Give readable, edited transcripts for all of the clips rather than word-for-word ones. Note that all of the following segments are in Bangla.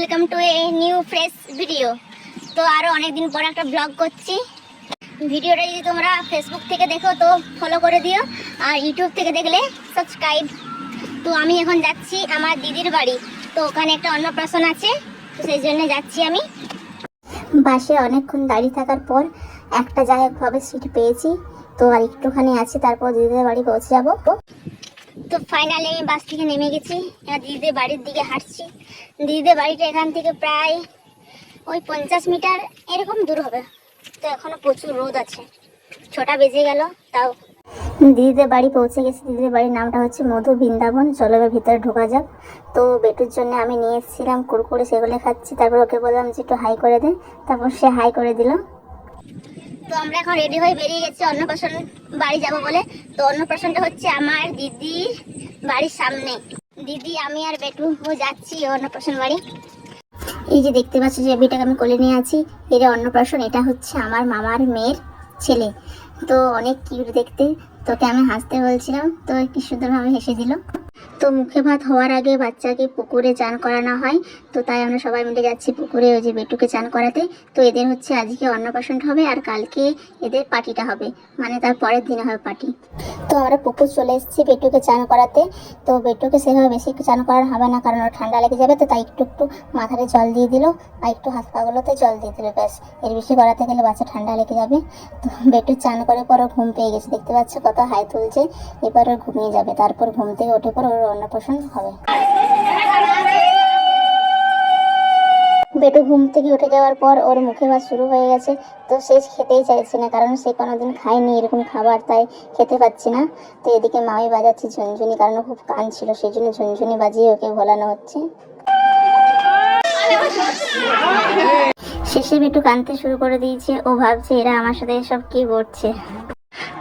Welcome to a new fresh video. তো আরও অনেকদিন পর একটা ব্লগ করছি। ভিডিওটা যদি তোমরা ফেসবুক থেকে দেখো তো ফলো করে দিও, আর ইউটিউব থেকে দেখলে সাবস্ক্রাইব। তো আমি এখন যাচ্ছি আমার দিদির বাড়ি, তো ওখানে একটা অন্নপ্রাশন আছে, তো সেই জন্য যাচ্ছি আমি। বাসে অনেকক্ষণ দাঁড়িয়ে থাকার পর একটা জায়গাভাবে সিট পেয়েছি, তো আর একটুখানি আছে, তারপর দিদিদের বাড়ি পৌঁছে যাবো। তো ফাইনালি আমি বাস থেকে নেমে গেছি, এবার দিদিদের বাড়ির দিকে হাঁটছি। দিদিদের বাড়িটা এখান থেকে প্রায় ওই 50 মিটার এরকম দূর হবে। তো এখনো প্রচুর রোদ আছে, 6টা বেজে গেল তাও। দিদিদের বাড়ি পৌঁছে গেছি। দিদিদের বাড়ির নামটা হচ্ছে মধু বৃন্দাবন। চলো এবার ভিতরে ঢোকা যাক। তো বেটুর জন্য আমি নিয়ে এসেছিলাম কুরকুরে, সেগুলো খাচ্ছি। তারপর ওকে বললাম যে একটু হাই করে দে, তারপর সে হাই করে দিল। তো আমরা এখন রেডি হয়ে বেরিয়ে গেছি অন্নপ্রাশন বাড়ি যাব বলে। তো অন্নপ্রাশনটা হচ্ছে আমার দিদির বাড়ির সামনে। দিদি, আমি আর বেটু যাচ্ছি অন্নপ্রাশন বাড়ি। এই যে দেখতে পাচ্ছি যে বেটাকে আমি কোলে নিয়ে আছি, এটা অন্নপ্রাশন। এটা হচ্ছে আমার মামার মেয়ের ছেলে। তো অনেক কিউট দেখতে। তোকে আমি হাসতে বলছিলাম, তো কি সুন্দরভাবে হেসে দিল। তো মুখে ভাত হওয়ার আগে বাচ্চাকে পুকুরে চান করানো হয়, তো তাই আমরা সবাই মিলে যাচ্ছি পুকুরে ওই যে বেটুকে চান করাতে। তো এদের হচ্ছে আজকে অন্নপ্রাশনটা হবে, আর কালকে এদের পার্টিটা হবে, মানে তার পরের দিনে হবে পার্টি। তো আমরা পুকুর চলে এসেছি বেটুকে চান করাতে। তো বেটুকে সেভাবে বেশি চান করানো হবে না, কারণ ওর ঠান্ডা লেগে যাবে। তো তাই একটু একটু মাথাতে জল দিয়ে দিল, আর একটু হাত পাগুলোতে জল দিয়ে দিল, ব্যাস। এর বেশি করাতে গেলে বাচ্চা ঠান্ডা লেগে যাবে। তো বেটু চান করে পর ওর ঘুম পেয়ে গেছে, দেখতে পাচ্ছ কত হাই তুলছে। এবার ওর ঘুমিয়ে যাবে, তারপর ঘুম থেকে উঠে পর ওর অন্নপ্রাশন হবে। বেটু ঘুম থেকে উঠে যাওয়ার পর ওর মুখে ভাত শুরু হয়ে গেছে। তো সে খেতেই চাইছে না, কারণ সে কোনোদিন খায়নি এরকম খাবার, তাই খেতে পাচ্ছে না। তো এদিকে মামি বাজাচ্ছে ঝুনঝুনি, কারণ খুব কান ছিল, সেই জন্য ঝুনঝুনি বাজিয়ে ওকে ভোলানো হচ্ছে। শেষে বেটু কাঁদতে শুরু করে দিয়েছে। ও ভাবছে এরা আমার সাথে এসব কি করছে।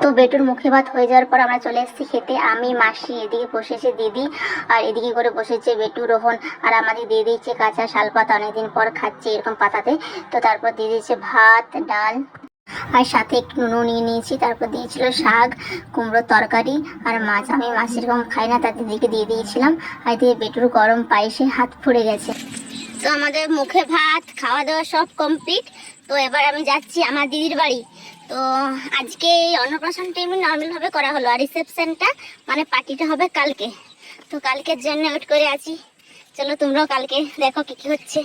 তো বেটুর মুখে ভাত হয়ে যাওয়ার পর আমরা চলে এসেছি খেতে। আমি, মাসি, এদিকে বসেছে দিদি, আর এদিকে করে বসেছে বেটু, রোহন। আর আমাদের দিয়ে দিয়েছে কাঁচা শাল পাতা, অনেকদিন পর খাচ্ছে এরকম পাতাতে। তো তারপর দিয়ে দিয়েছে ভাত, ডাল, আর সাথে একটু নুনও নিয়ে নিয়েছি। তারপর দিয়েছিল শাক, কুমড়োর তরকারি আর মাছ। আমি মাছ এরকম খাই না, তার দিদিকে দিয়ে দিয়েছিলাম। আর দিয়ে বেটুর গরম পায়েসে হাত ফুড়ে গেছে। তো আমাদের মুখে ভাত খাওয়া দাওয়া সব কমপ্লিট। তো এবার আমি যাচ্ছি আমার দিদির বাড়ি। তো আজকে এই অন্নপ্রাশনটা এমনি নর্মালভাবে করা হলো, আর রিসেপশনটা মানে পার্টিটা হবে কালকে। তো কালকের জন্য ওয়েট করে আছি। চলো তোমরাও কালকে দেখো কি কি হচ্ছে।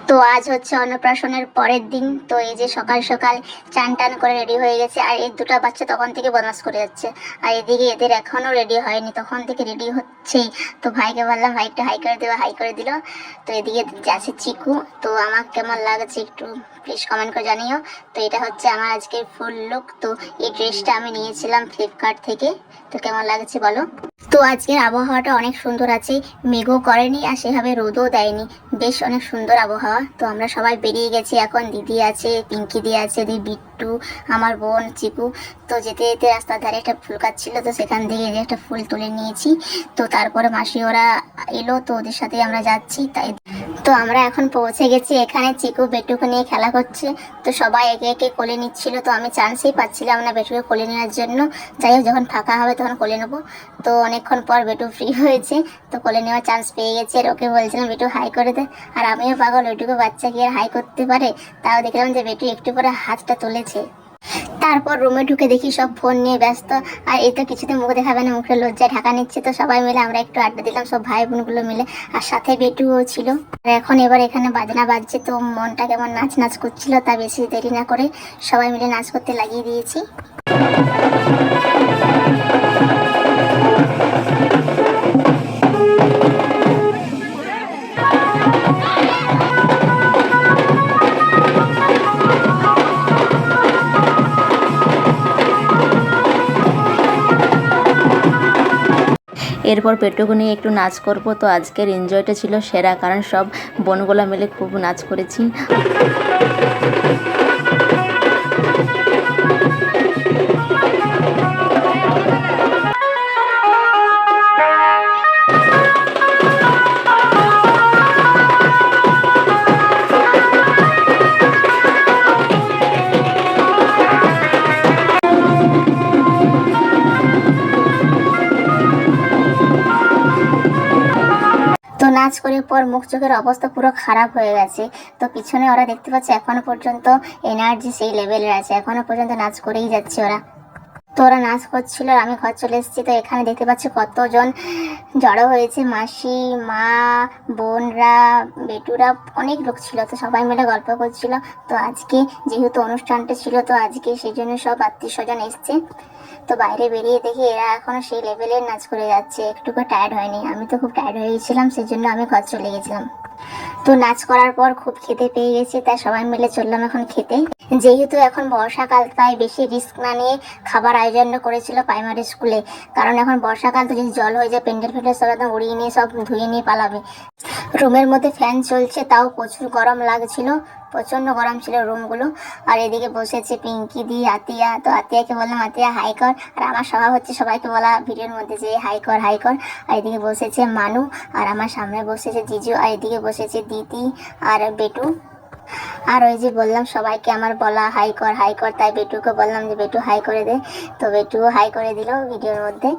তো আজ হচ্ছে অন্নপ্রাশনের পরের দিন। তো এই যে সকাল সকাল চান টান করে রেডি হয়ে গেছে, আর এই দুটো বাচ্চা তখন থেকে বদমাস করে যাচ্ছে। আর এদিকে এদের এখনো রেডি হয়নি, তখন থেকে রেডি হচ্ছেই। তো ভাইকে বললাম ভাই একটু হাই করে দেবো, হাই করে দিল। তো এদিকে যাচ্ছে চিকু। তো আমার কেমন লাগছে একটু প্লিজ কমেন্ট করে জানিও। তো এটা হচ্ছে আমার আজকের ফুল লুক। তো এই ড্রেসটা আমি নিয়েছিলাম ফ্লিপকার্ট থেকে। তো কেমন লাগছে বলো। তো আজকের আবহাওয়াটা অনেক সুন্দর আছে, মেঘও করেনি আর সেভাবে রোদও দেয়নি, বেশ অনেক সুন্দর আবহাওয়া। তো আমরা সবাই বেরিয়ে গেছি এখন। দিদি আছে, পিঙ্কি দি আছে, দিদি বিট্টু, আমার বোন চিকু। তো যেতে যেতে রাস্তার ধারে একটা ফুল গাছ ছিল, তো সেখান থেকে একটা ফুল তুলে নিয়েছি। তো তারপরে মাসি ওরা এলো, তো ওদের সাথে আমরা যাচ্ছি। তাই তো আমরা এখন পৌঁছে গেছি এখানে। চিকু বেটুকে নিয়ে খেলা করছে, তো সবাই একে একে কোলে নিচ্ছিল। তো আমি চান্সই পাচ্ছিলাম না বেটুকে কোলে নেওয়ার জন্য। যাই হোক, যখন ফাঁকা হবে তখন কোলে নেবো। তো অনেকক্ষণ পর বেটু ফ্রি হয়েছে, তো কোলে নেওয়ার চান্স পেয়ে গেছে। আর ওকে বলছিলাম বেটু হাই করে দে, আর আমিও পাগল, ওইটুকু বাচ্চা কি আর হাই করতে পারে। তাও দেখলাম যে বেটু একটু পরে হাতটা তুলেছে। তারপর রুমে ঢুকে দেখি সব ফোন নিয়ে ব্যস্ত, আর এই তো কিছুতে মুখ দেখাবে না, মুখে লজ্জায় ঢাকা নিচ্ছে। তো সবাই মিলে আমরা একটু আড্ডা দিলাম, সব ভাই বোনগুলো মিলে, আর সাথে বেটুও ছিল। আর এখন এবার এখানে বাজনা বাজছে, তো মনটা কেমন নাচ নাচ করছিল। তা বেশি দেরি না করে সবাই মিলে নাচ করতে লাগিয়ে দিয়েছি। এরপর পেটুকে নিয়ে একটু নাচ করব। তো আজকের এনজয়টা ছিল সেরা, কারণ সব বোনগুলো মিলে খুব নাচ করেছি। নাচ করে পর মুখ চোখের অবস্থা পুরো খারাপ হয়ে গেছে। তো পিছনে ওরা দেখতে পাচ্ছে এখনো পর্যন্ত এনার্জি সেই লেভেলের আছে, এখনো পর্যন্ত নাচ করেই যাচ্ছে ওরা। তো ওরা নাচ করছিল আর আমি ঘর চলে এসেছি। তো এখানে দেখতে পাচ্ছি কতজন জড়ো হয়েছে, মাসি, মা, বোনরা, বেটুরা, অনেক লোক ছিল। তো সবাই মিলে গল্প করছিল। তো আজকে যেহেতু অনুষ্ঠানটা ছিল, তো আজকে সেই জন্য সব আত্মীয় স্বজন এসছে। তো বাইরে বেরিয়ে দেখি এরা এখনো সেই লেভেলের নাচ করে যাচ্ছে, একটুকু টায়ার্ড হয়নি। আমি তো খুব টায়ার্ড হয়ে গেছিলাম, সেই জন্য আমি ঘর চলে গেছিলাম। তো নাচ করার পর খুব খেতে পেয়ে গেছি, তাই সবাই মিলে চললাম এখন খেতে। যেহেতু এখন বর্ষাকাল, তাই বেশি রিস্ক না নিয়ে খাবার আয়োজন করেছিল প্রাইমারি স্কুলে। কারণ এখন বর্ষাকাল, তো যদি জল হয়ে যায় প্যান্ডেল ফ্যান্ডেল সব একদম উড়িয়ে নিয়ে সব ধুয়ে নিয়ে পালাবে। রুমের মধ্যে ফ্যান চলছে, তাও প্রচুর গরম লাগছিল, প্রচণ্ড গরম ছিল রুমগুলো। আর এদিকে বসেছে পিঙ্কি দি, আতিয়া। তো আতিয়াকে বললাম আতিয়া হাই কর, আর আমার স্বভাব হচ্ছে সবাইকে বলা ভিডিওর মধ্যে যে হাই কর হাই কর। আর এদিকে বসেছে মানু, আর আমার সামনে বসেছে জিজু, আর এদিকে বসেছে দিদি আর বেটু। আর ওই যে বললাম সবাইকে আমার বলা হাই কর হাই কর, তাই বেটুকে বললাম যে বেটু হাই করে দে। তো বেটুও হাই করে দিল ভিডিওর মধ্যে।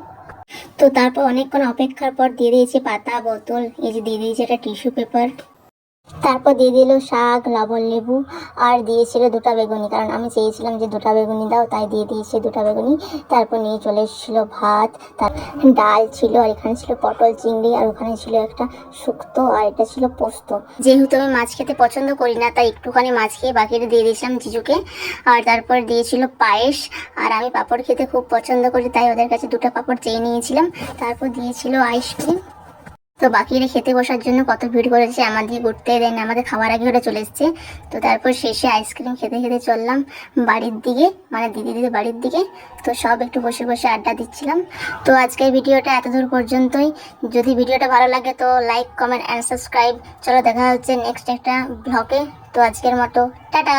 তো তারপর অনেকক্ষণ অপেক্ষার পর দিয়ে দিয়েছে পাতা, বোতল, এই যে দিয়ে দিয়েছে একটা টিস্যু পেপার। তারপর দিয়ে দিল শাক, লবণ, লেবু, আর দিয়েছিল 2টা বেগুনি, কারণ আমি চেয়েছিলাম যে 2টা বেগুনি দাও, তাই দিয়ে দিয়েছে 2টা বেগুনি। তারপর নিয়ে চলে এসেছিল ভাত, তার ডাল ছিল, আর এখানে ছিল পটল চিংড়ি, আর ওখানে ছিল একটা শুক্তো, আর এটা ছিল পোস্ত। যেহেতু আমি মাছ খেতে পছন্দ করি না, তাই একটুখানি মাছ খেয়ে বাকিটা দিয়ে দিয়েছিলাম জিজুকে। আর তারপর দিয়েছিল পায়েস, আর আমি পাঁপড় খেতে খুব পছন্দ করি, তাই ওদের কাছে 2টা পাঁপড় চেয়ে নিয়েছিলাম। তারপর দিয়েছিল আইসক্রিম। তো বাকিরা খেতে বসার জন্য কত ভিড় করেছে, আমাদের ঘুরতে দেন, আমাদের খাবার আগে ওরা চলে এসছে। তো তারপর শেষে আইসক্রিম খেতে খেতে চললাম বাড়ির দিকে, মানে দিদিদের বাড়ির দিকে। তো সব একটু বসে বসে আড্ডা দিচ্ছিলাম। তো আজকের ভিডিওটা এতদূর পর্যন্তই। যদি ভিডিওটা ভালো লাগে তো লাইক, কমেন্ট অ্যান্ড সাবস্ক্রাইব। চলো দেখা হচ্ছে নেক্সট একটা ব্লগে। তো আজকের মতো টাটা।